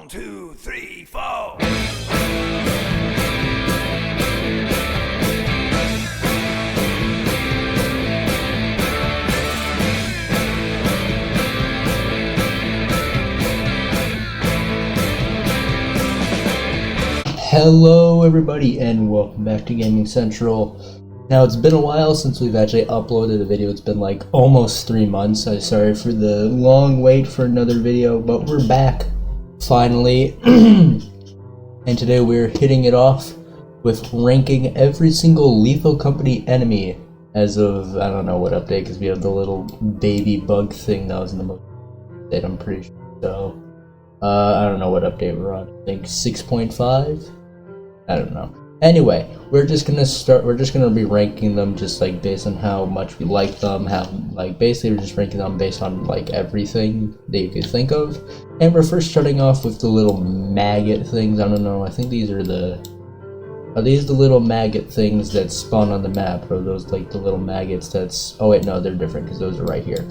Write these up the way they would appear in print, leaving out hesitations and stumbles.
1, 2, 3, 4. Hello everybody and welcome back to Gaming Central. Now it's been a while since we've actually uploaded a video. It's been like almost 3 months. I'm sorry for the long wait for another video, but we're back finally. And today we're hitting it off with ranking every single Lethal Company enemy as of, I don't know what update, because we have the little baby bug thing that was in the most update, I'm pretty sure. So I don't know what update we're on. I think 6.5? I don't know. Anyway, we're just gonna be ranking them just like based on how much we like them, how like basically we're just ranking them based on like everything that you could think of. And we're first starting off with the little maggot things. I don't know, I think these are these the little maggot things that spawn on the map, or those like the little maggots that's, oh wait, no, they're different because those are right here.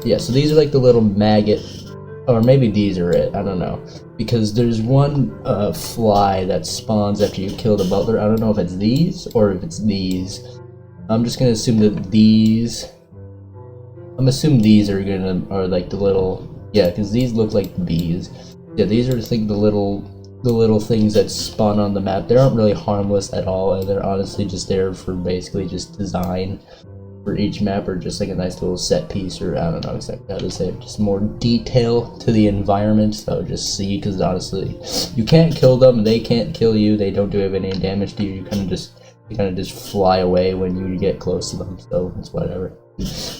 Yeah, so these are like the little maggot, or maybe these are it, I don't know. Because there's one fly that spawns after you kill the butler. I don't know if it's these or if it's these. I'm just gonna assume that these, are like the little, yeah, because these look like bees. Yeah, these are just like the little things that spawn on the map. They aren't really harmless at all, and they're honestly just there for basically just design for each map, or just like a nice little set piece, or I don't know exactly how to say it, just more detail to the environment. So just see, because honestly you can't kill them, they can't kill you, they don't do any damage to you, you kind of just fly away when you get close to them, so it's whatever.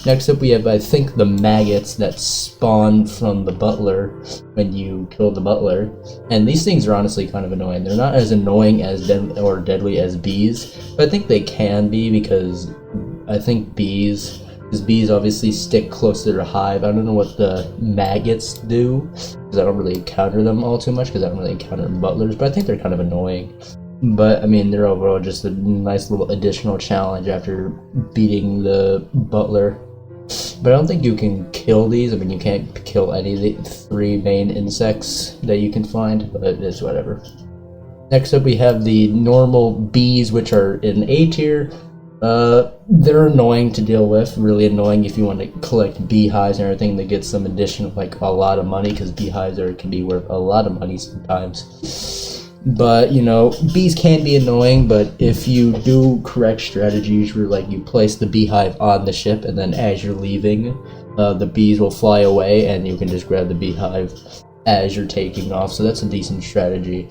Next up we have, I think, the maggots that spawn from the butler when you kill the butler, and these things are honestly kind of annoying. They're not as annoying as deadly as bees, but I think they can be, because I think bees obviously stick close to their hive. I don't know what the maggots do, because I don't really encounter them all too much, because I don't really encounter butlers, but I think they're kind of annoying. But I mean, they're overall just a nice little additional challenge after beating the butler. But I don't think you can kill these. I mean, you can't kill any of the 3 main insects that you can find, but it's whatever. Next up we have the normal bees, which are in A tier. They're annoying to deal with, really annoying if you want to collect beehives and everything that gets some additional, like, a lot of money, because beehives can be worth a lot of money sometimes. But, you know, bees can be annoying, but if you do correct strategies where, like, you place the beehive on the ship, and then as you're leaving, the bees will fly away, and you can just grab the beehive as you're taking off, so that's a decent strategy.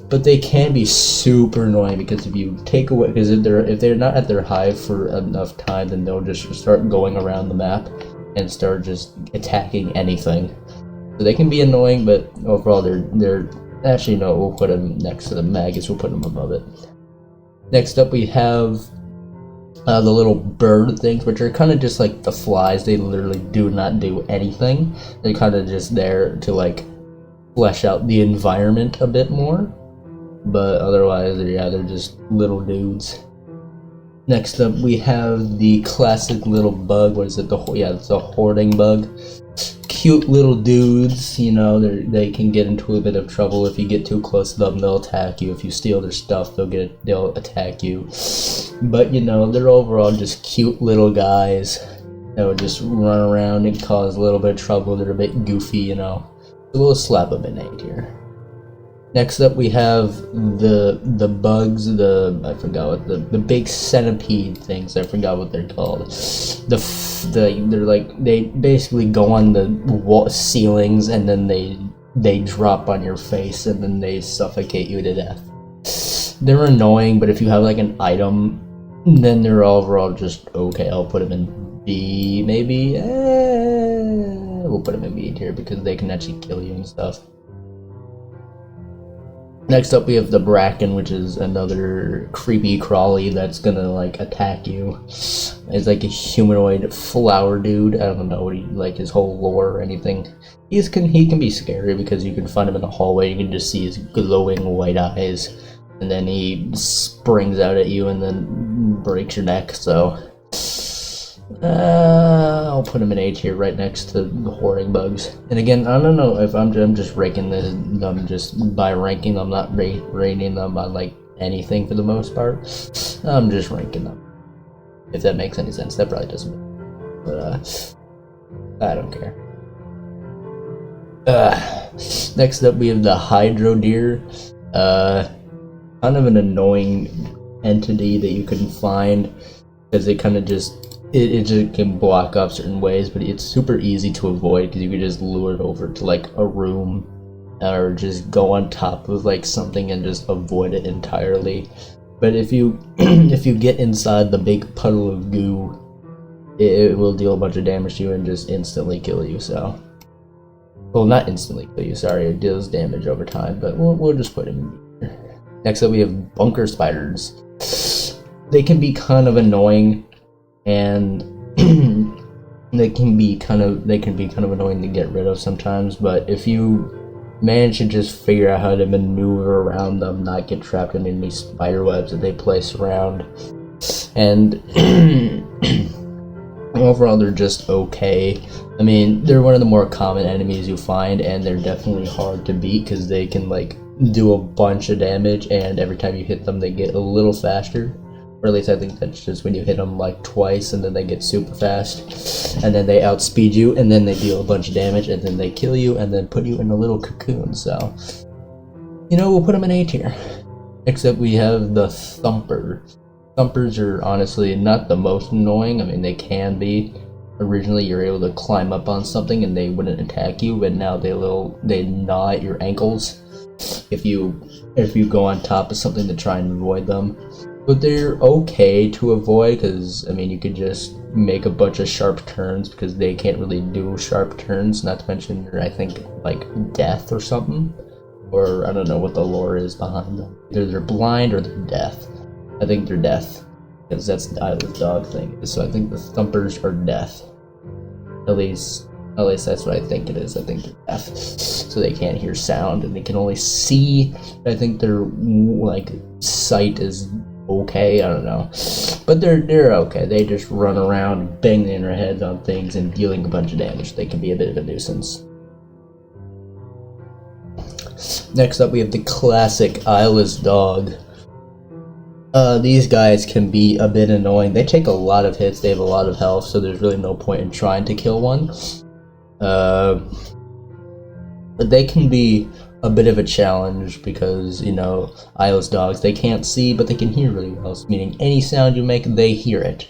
But they can be super annoying, because if you take away, because if they're not at their hive for enough time, then they'll just start going around the map and start just attacking anything. So they can be annoying, but overall they're actually, no, we'll put them next to the maggots, we'll put them above it. Next up we have the little bird things, which are kind of just like the flies. They literally do not do anything. They're kind of just there to like flesh out the environment a bit more. But otherwise, yeah, they're just little dudes. Next up, we have the classic little bug. What is it? It's a hoarding bug. Cute little dudes. You know, they can get into a bit of trouble if you get too close to them. They'll attack you. If you steal their stuff, they'll attack you. But you know, they're overall just cute little guys that would just run around and cause a little bit of trouble. They're a bit goofy, you know. So we'll slap them in A tier. Next up we have the bugs, I forgot what the big centipede things, I forgot what they're called. They basically go on the ceilings, and then they drop on your face, and then they suffocate you to death. They're annoying, but if you have like an item, then they're overall just okay. I'll put them in B, maybe. We'll put them in B tier, because they can actually kill you and stuff. Next up we have the Bracken, which is another creepy crawly that's gonna like attack you. It's like a humanoid flower dude. I don't know what like his whole lore or anything. He can be scary, because you can find him in the hallway, you can just see his glowing white eyes, and then he springs out at you and then breaks your neck. So I'll put them in A tier right next to the hoarding bugs. And again, I don't know if I'm just ranking them just by ranking them, not rating them on like anything for the most part. I'm just ranking them. If that makes any sense, that probably doesn't. But I don't care. Next up, we have the Hydro Deer. Kind of an annoying entity that you can find because it kind of just it just can block up certain ways, but it's super easy to avoid because you can just lure it over to like a room or just go on top of like something and just avoid it entirely. But if you if you get inside the big puddle of goo, it will deal a bunch of damage to you and just instantly kill you. So, well, not instantly kill you. Sorry, it deals damage over time, but we'll just put him. Next up, we have bunker spiders. They can be kind of annoying, and they can be kind of annoying to get rid of sometimes. But if you manage to just figure out how to maneuver around them, not get trapped in any spider webs that they place around, and overall they're just okay. I mean, they're one of the more common enemies you find, and they're definitely hard to beat because they can like do a bunch of damage, and every time you hit them they get a little faster. Or at least I think that's just when you hit them like twice and then they get super fast, and then they outspeed you, and then they deal a bunch of damage, and then they kill you and then put you in a little cocoon. So, you know, we'll put them in A tier. Except we have the Thumper. Thumpers are honestly not the most annoying. I mean, they can be. Originally you're able to climb up on something and they wouldn't attack you, but now they gnaw at your ankles if you go on top of something to try and avoid them. But they're okay to avoid because, I mean, you could just make a bunch of sharp turns because they can't really do sharp turns, not to mention, I think, like, death or something. Or, I don't know what the lore is behind them. Either they're blind or they're deaf. I think they're deaf, because that's the Eyeless Dog thing. So I think the Thumpers are deaf. At least that's what I think it is. I think they're deaf. So they can't hear sound and they can only see. I think their, like, sight is okay, I don't know, but they're okay. They just run around banging their heads on things and dealing a bunch of damage. They can be a bit of a nuisance. Next up, we have the classic Eyeless Dog. These guys can be a bit annoying. They take a lot of hits, they have a lot of health, so there's really no point in trying to kill one. But they can be a bit of a challenge because, you know, Eyeless Dogs, they can't see, but they can hear really well, meaning any sound you make, they hear it.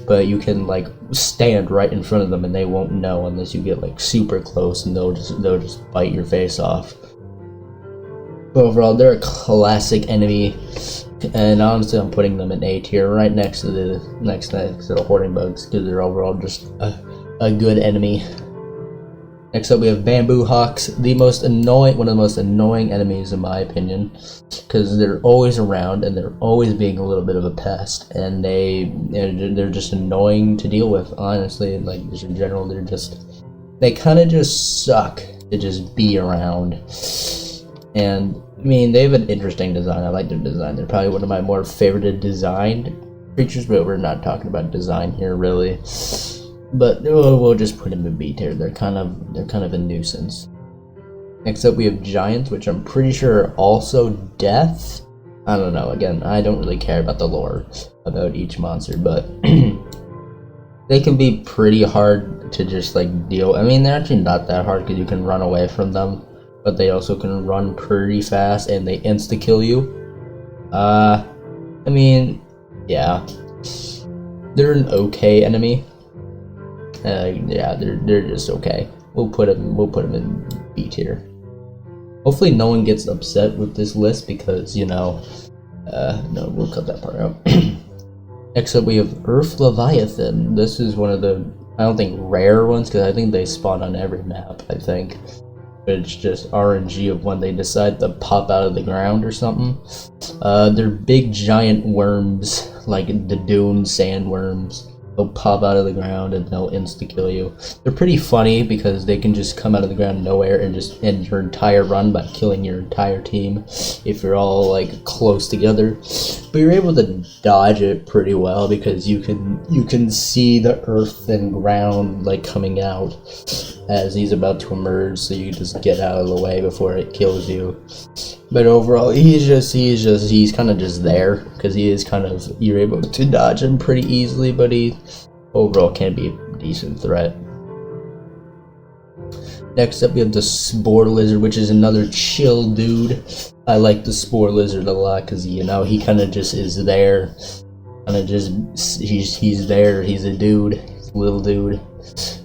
But you can, like, stand right in front of them and they won't know unless you get, like, super close, and they'll just bite your face off. But overall, they're a classic enemy, and honestly, I'm putting them in A tier right next to the hoarding bugs because they're overall just a good enemy. Next up, we have Bamboo Hawks, one of the most annoying enemies in my opinion, because they're always around and they're always being a little bit of a pest, and they're just annoying to deal with. Honestly, like, just in general, they kind of just suck to just be around. And I mean, they have an interesting design. I like their design. They're probably one of my more favorited designed creatures, but we're not talking about design here really. But we'll just put them in B tier. They're kind of a nuisance. Next up, we have Giants, which I'm pretty sure are also death. I don't know. Again, I don't really care about the lore about each monster, but they can be pretty hard to just like deal. I mean, they're actually not that hard because you can run away from them, but they also can run pretty fast and they insta kill you. I mean, yeah, they're an okay enemy. Yeah, they're just okay. We'll put them in B tier. Hopefully no one gets upset with this list because, you know, no, we'll cut that part out. Next up, we have Earth Leviathan. This is one of the, I don't think rare ones, because I think they spawn on every map, I think. But it's just RNG of when they decide to pop out of the ground or something. They're big giant worms, like the dune sandworms. They'll pop out of the ground and they'll insta-kill you. They're pretty funny because they can just come out of the ground nowhere and just end your entire run by killing your entire team if you're all like close together. But you're able to dodge it pretty well because you can see the earth and ground like coming out as he's about to emerge, so you can just get out of the way before it kills you. But overall, he's kind of just there because he is kind of, you're able to dodge him pretty easily, but he overall can be a decent threat. Next up, we have the Spore Lizard, which is another chill dude. I like the Spore Lizard a lot because, you know, he kind of just is there. Kind of just, he's there. He's a dude. He's a little dude.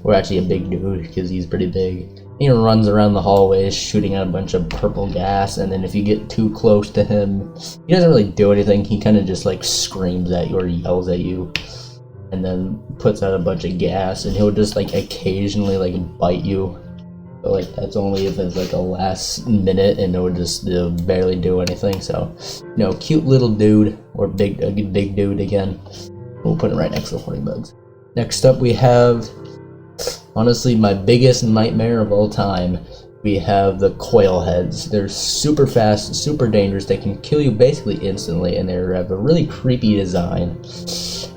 Or actually a big dude because he's pretty big. He runs around the hallways shooting out a bunch of purple gas, and then if you get too close to him, he doesn't really do anything. He kind of just like screams at you or yells at you, and then puts out a bunch of gas, and he'll just like occasionally like bite you. But like that's only if it's like a last minute, and it'll barely do anything. So, you know, cute little dude, or big dude again. We'll put it right next to the Horny Bugs. Next up we have, honestly, my biggest nightmare of all time. We have the Coil Heads. They're super fast, super dangerous. They can kill you basically instantly, and they have a really creepy design.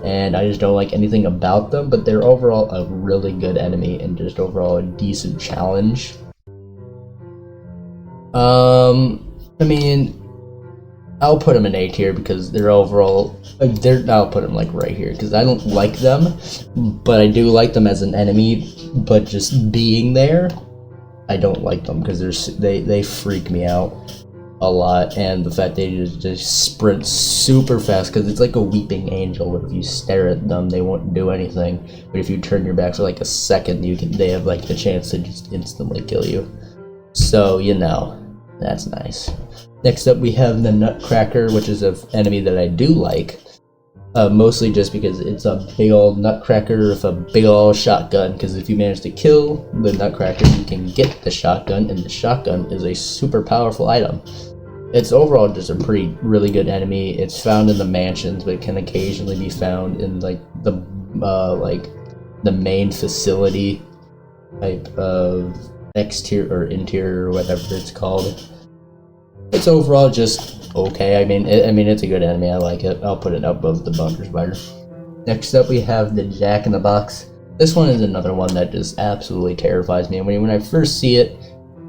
And I just don't like anything about them, but they're overall a really good enemy and just overall a decent challenge. I mean, I'll put them in A tier because they're overall, I'll put them like right here because I don't like them, but I do like them as an enemy. But just being there, I don't like them because they freak me out a lot, and the fact they just sprint super fast because it's like a weeping angel. Where if you stare at them, they won't do anything, but if you turn your back for like a second, they have like the chance to just instantly kill you. So, you know, that's nice. Next up, we have the Nutcracker, which is an enemy that I do like. Mostly just because it's a big old nutcracker with a big old shotgun, because if you manage to kill the nutcracker, you can get the shotgun, and the shotgun is a super powerful item. It's overall just a really good enemy. It's found in the mansions, but it can occasionally be found in like the main facility type of exterior or interior or whatever it's called. It's overall just okay. I mean, it's a good enemy. I like it. I'll put it above the Bunker Spider. Next up, we have the Jack in the Box. This one is another one that just absolutely terrifies me. And when I first see it,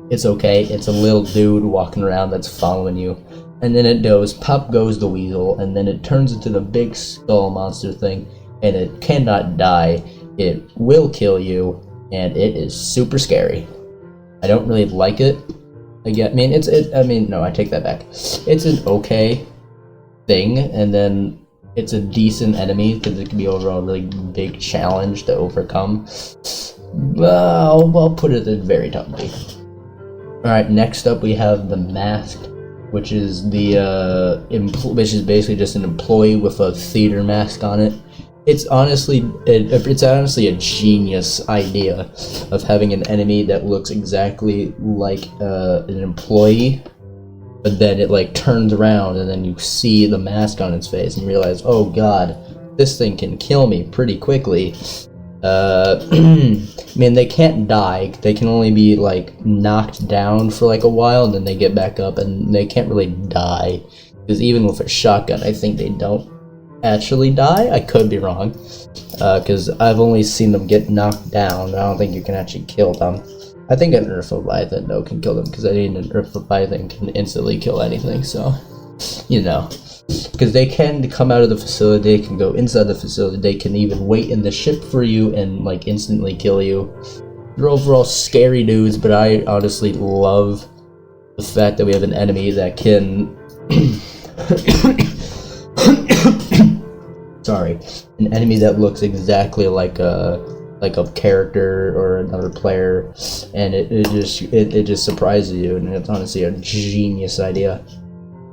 it's okay. It's a little dude walking around that's following you. And then it goes, pop goes the weasel, and then it turns into the big skull monster thing, and it cannot die. It will kill you, and it is super scary. I don't really like it. I take that back. It's an okay thing, and then it's a decent enemy because it can be overall a really big challenge to overcome. I'll put it at very top B. Alright, next up we have the Mask, which is which is basically just an employee with a theater mask on it. It's honestly a genius idea of having an enemy that looks exactly like an employee, but then it like turns around and then you see the mask on its face and you realize, oh god, this thing can kill me pretty quickly. I mean, they can't die. They can only be like knocked down for like a while, and then they get back up, and they can't really die because even with a shotgun, I think they don't actually die. I could be wrong because I've only seen them get knocked down. I don't think you can actually kill them. I think an Earth Leviathan though can kill them because I think an Earth Leviathan can instantly kill anything. So, you know, because they can come out of the facility, they can go inside the facility, they can even wait in the ship for you and like instantly kill you. They're overall scary dudes, but I honestly love the fact that we have an enemy that can sorry, an enemy that looks exactly like a character or another player, and it just surprises you, and it's honestly a genius idea.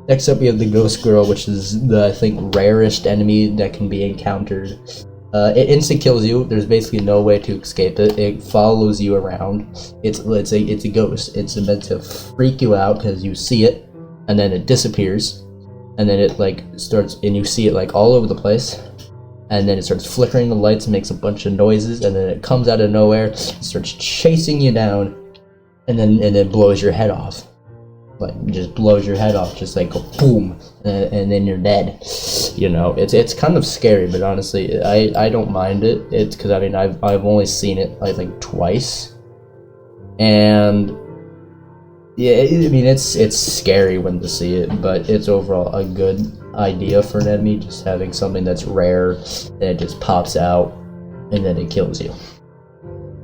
Next up, we have the Ghost Girl, which is the, I think, rarest enemy that can be encountered. It insta-kills you. There's basically no way to escape it. It follows you around. It's a ghost. It's meant to freak you out because you see it, and then it disappears, and then it like starts, and you see it like all over the place. and then it starts flickering the lights and makes a bunch of noises, and then it comes out of nowhere, starts chasing you down, and then blows your head off. Like, just blows your head off, just like a boom, and then you're dead. You know, it's kind of scary, but honestly, I don't mind it. It's because, I mean, I've only seen it, I think, twice. And yeah, I mean, it's scary when to see it, but it's overall a good idea for an enemy, just having something that's rare, and it just pops out, and then it kills you.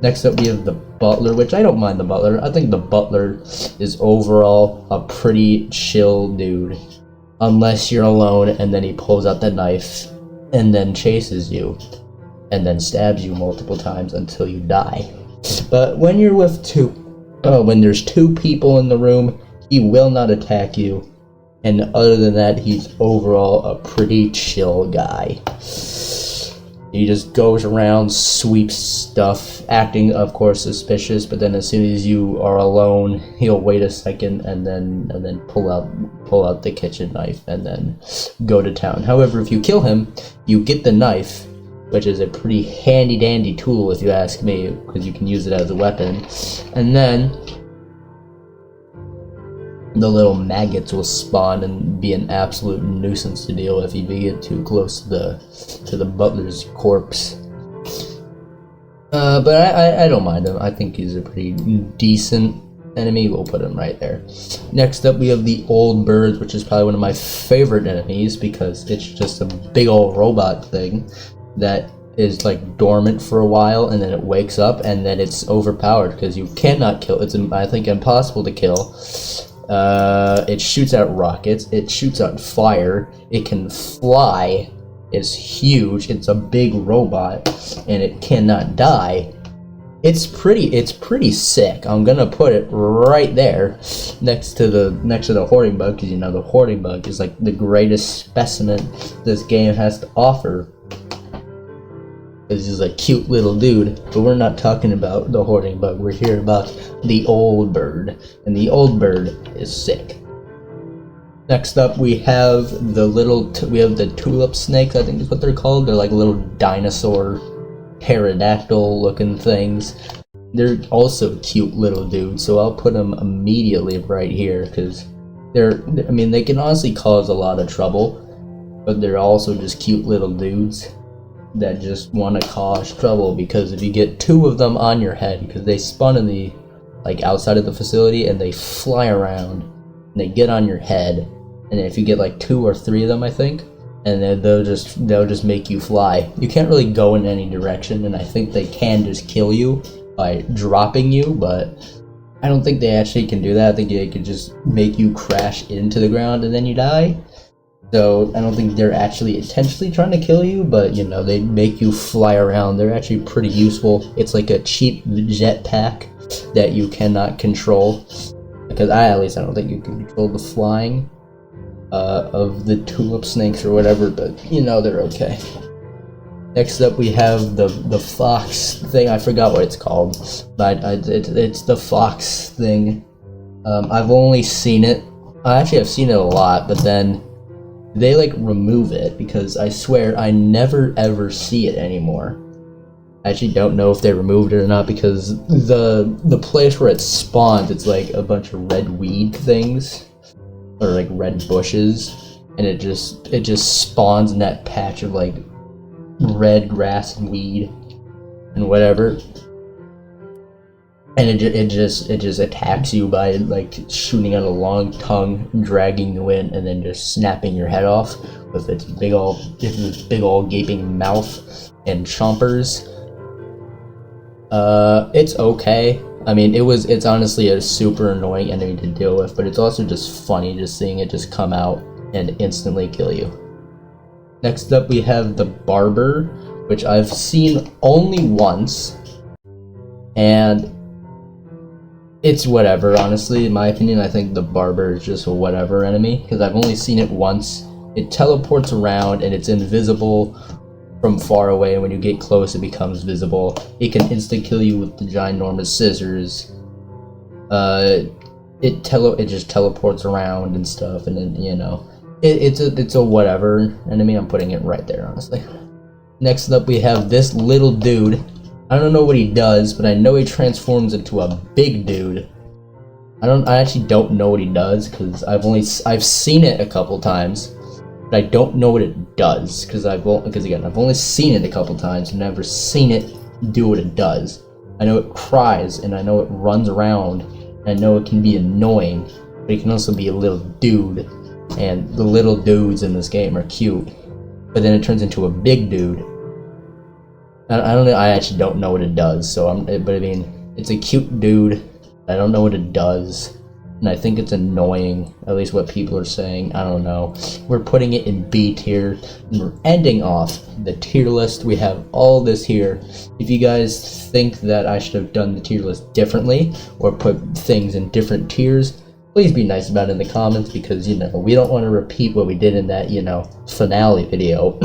Next up, we have the Butler, which I don't mind the Butler. I think the Butler is overall a pretty chill dude. Unless you're alone, and then he pulls out the knife, and then chases you, and then stabs you multiple times until you die. But when you're with when there's two people in the room, he will not attack you. And other than that, he's overall a pretty chill guy. He just goes around, sweeps stuff, acting, of course, suspicious, but then as soon as you are alone, he'll wait a second and then pull out the kitchen knife and then go to town. However, if you kill him, you get the knife, which is a pretty handy dandy tool if you ask me, because you can use it as a weapon. And then the little maggots will spawn and be an absolute nuisance to deal with if you get too close to the Butler's corpse. But I don't mind him. I think he's a pretty decent enemy. We'll put him right there. Next up, we have the Old Bird, which is probably one of my favorite enemies because it's just a big old robot thing that is like dormant for a while, and then it wakes up, and then it's overpowered because you cannot kill. It's, I think, impossible to kill. It shoots out rockets, it shoots out fire, it can fly, it's huge, it's a big robot, and it cannot die. It's pretty sick. I'm gonna put it right there next to the hoarding bug, because you know the hoarding bug is like the greatest specimen this game has to offer. This is a cute little dude, but we're not talking about the hoarding bug. We're here about the Old Bird, and the Old Bird is sick. Next up, we have the tulip snakes. I think is what they're called. They're like little dinosaur, pterodactyl-looking things. They're also cute little dudes, so I'll put them immediately right here because they can honestly cause a lot of trouble, but they're also just cute little dudes that just want to cause trouble, because if you get two of them on your head, because they spawn in the outside of the facility and they fly around and they get on your head, and if you get like 2 or 3 of them, I think, and then they'll just make you fly. You can't really go in any direction, and I think they can just kill you by dropping you, but I don't think they actually can do that. I think they could just make you crash into the ground and then you die. So I don't think they're actually intentionally trying to kill you, but you know, they make you fly around. They're actually pretty useful. It's like a cheap jetpack that you cannot control, because I don't think you can control the flying of the tulip snakes or whatever, but you know, they're okay. Next up, we have the fox thing. I forgot what it's called, but it's the fox thing. I've only seen it. I've seen it a lot, but then they like remove it, because I swear I never ever see it anymore. I actually don't know if they removed it or not, because the place where it spawns, it's like a bunch of red weed things, or like red bushes, and it just spawns in that patch of like red grass and weed and whatever, and it just attacks you by like shooting out a long tongue, dragging you in, and then just snapping your head off with its big old gaping mouth and chompers. It's okay. I mean, it's honestly a super annoying enemy to deal with, but it's also just funny just seeing it just come out and instantly kill you. Next up, we have the Barber, which I've seen only once, and it's whatever, honestly. In my opinion, I think the Barber is just a whatever enemy, because I've only seen it once. It teleports around, and it's invisible from far away, and when you get close, it becomes visible. It can insta-kill you with the ginormous scissors. It just teleports around and stuff, and then, you know, it's a whatever enemy. I'm putting it right there, honestly. Next up, we have this little dude. I don't know what he does, but I know he transforms into a big dude. I actually don't know what he does because I've seen it a couple times, but I don't know what it does because I've only seen it a couple times and never seen it do what it does. I know it cries and I know it runs around and I know it can be annoying, but it can also be a little dude, and the little dudes in this game are cute. But then it turns into a big dude. I don't know. I actually don't know what it does. But I mean, it's a cute dude. I don't know what it does, and I think it's annoying, at least what people are saying. I don't know. We're putting it in B tier, and we're ending off the tier list. We have all this here. If you guys think that I should have done the tier list differently, or put things in different tiers, please be nice about it in the comments, because, you know, we don't want to repeat what we did in that, you know, finale video.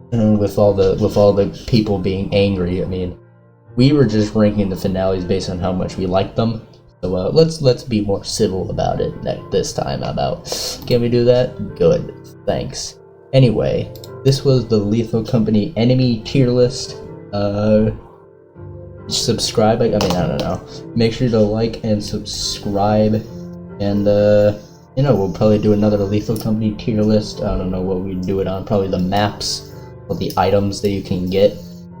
With all the people being angry. I mean, we were just ranking the finales based on how much we liked them. So let's be more civil about it this time. How about? Can we do that? Good. Thanks. Anyway, this was the Lethal Company enemy tier list. Subscribe. I don't know. Make sure to like and subscribe. And you know, we'll probably do another Lethal Company tier list. I don't know what we'd do it on. Probably the maps or the items that you can get.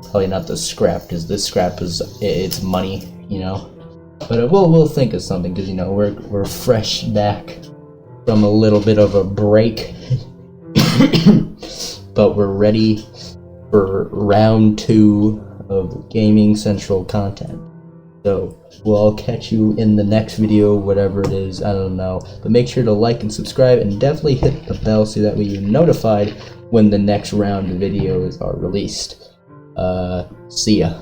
Probably not the scrap, because this scrap it's money, you know. But we'll think of something, because, you know, we're fresh back from a little bit of a break, but we're ready for round 2 of Gaming Central content. So we'll catch you in the next video, whatever it is. I don't know. But make sure to like and subscribe, and definitely hit the bell so that way you're notified when the next round of videos are released. See ya.